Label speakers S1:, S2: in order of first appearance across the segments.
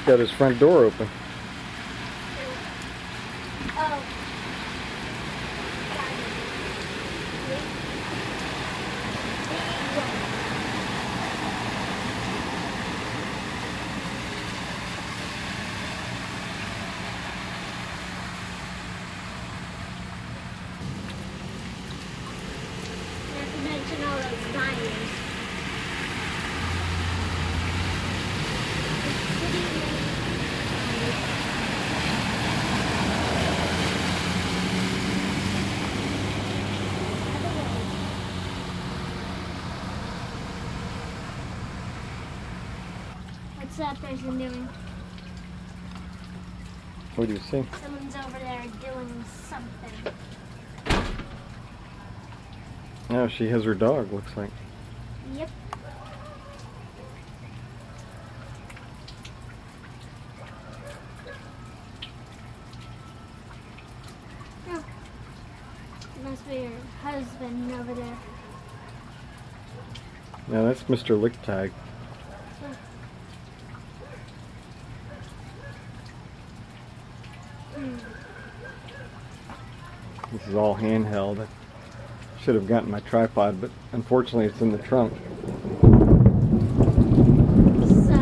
S1: got his front door open.
S2: Oh. Not to mention all those diners. What's that person doing?
S1: What do you see?
S2: Someone's over there doing something.
S1: Oh, she has her dog, looks like.
S2: Yep. Oh. Must be your husband over there.
S1: Yeah, that's Mr. Licktag. This is all handheld. I should have gotten my tripod, but unfortunately it's in the trunk.
S2: So?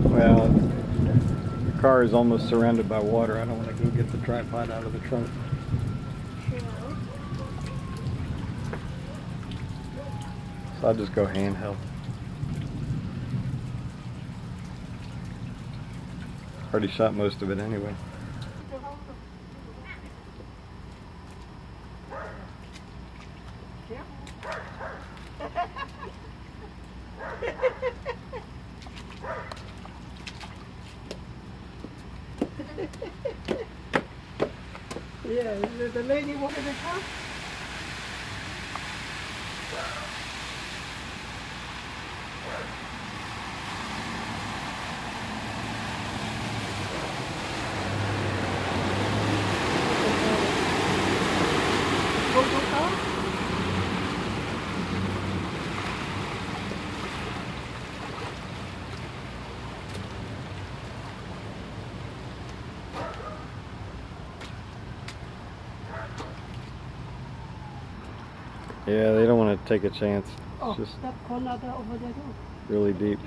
S1: Well, the car is almost surrounded by water. I don't want to go get the tripod out of the trunk.
S2: True.
S1: So I'll just go handheld. Already shot most of it anyway.
S3: Yeah, the lady walking the car.
S1: Yeah, they don't want to take a chance.
S3: Oh,
S1: It's just
S3: that corner over there too.
S1: really deep.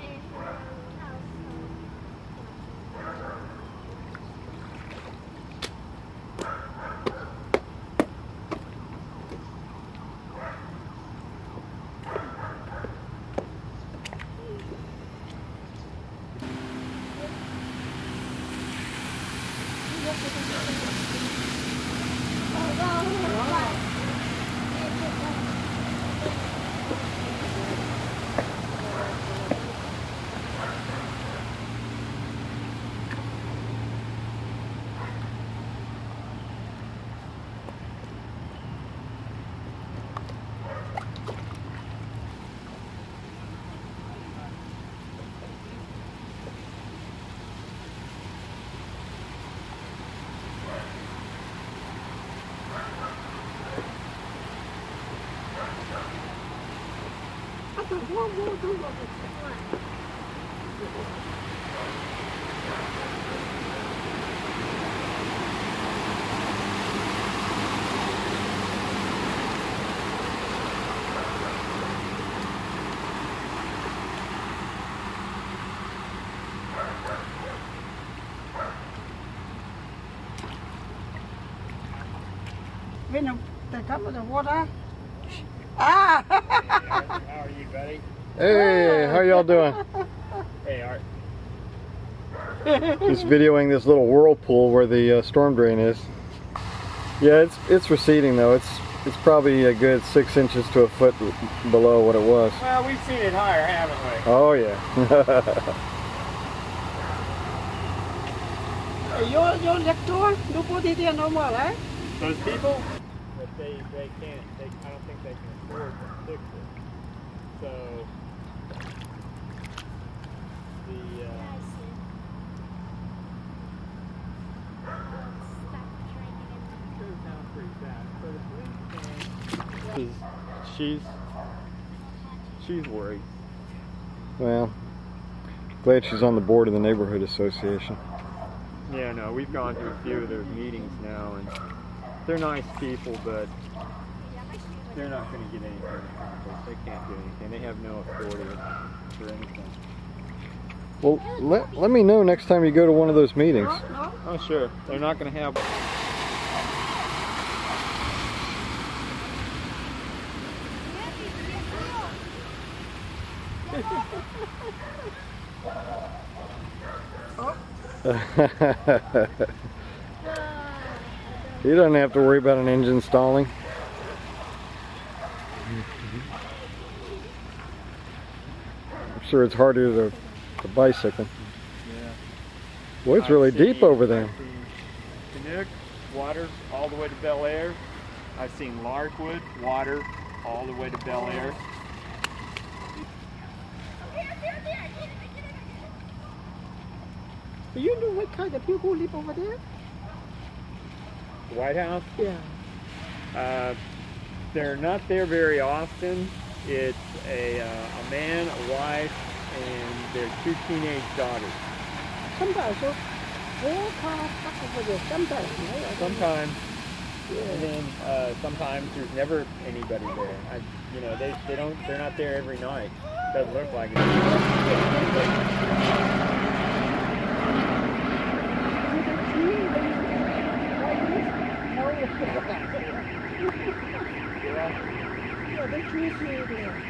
S3: When they come with the water. Ah!
S4: How are you, buddy?
S1: Hey, how y'all doing?
S4: Hey, Art.
S1: Just videoing this little whirlpool where the storm drain is. Yeah, it's receding though. It's probably a good 6 inches to a foot below what it was.
S4: Well, we've seen it higher, haven't we?
S1: Oh yeah.
S3: Your next door, nobody there no more, right?
S4: Those people? But they can't, I don't think they can afford to fix it. So, goes down pretty fast. So the police can, she's worried.
S1: Well, Glad she's on the board of the neighborhood association.
S4: Yeah, no, we've gone to a few of their meetings now, and they're nice people, but they're not going to get anything accomplished. They can't do anything. They have no authority for anything.
S1: Well, let me know next time you go to one of those meetings.
S3: No.
S4: Oh, sure. They're not going to have...
S1: He doesn't have to worry about an engine stalling. I'm sure it's harder to bicycle.
S4: Yeah.
S1: Well, it's really deep over there.
S4: I've seen Chinook, water all the way to Bel Air. I've seen Larkwood, water all the way to Bel Air.
S3: Do you know what kind of people live over there?
S4: The White House?
S3: Yeah.
S4: They're not there very often. It's a man, a wife, and their 2 teenage daughters.
S3: Sometimes, so 4 cars stuck over there. Sometimes, right?
S4: Sometimes,
S3: Yeah.
S4: and then sometimes there's never anybody there. You know, they're not there every night. Doesn't look like it.
S3: Yeah, they treat you there.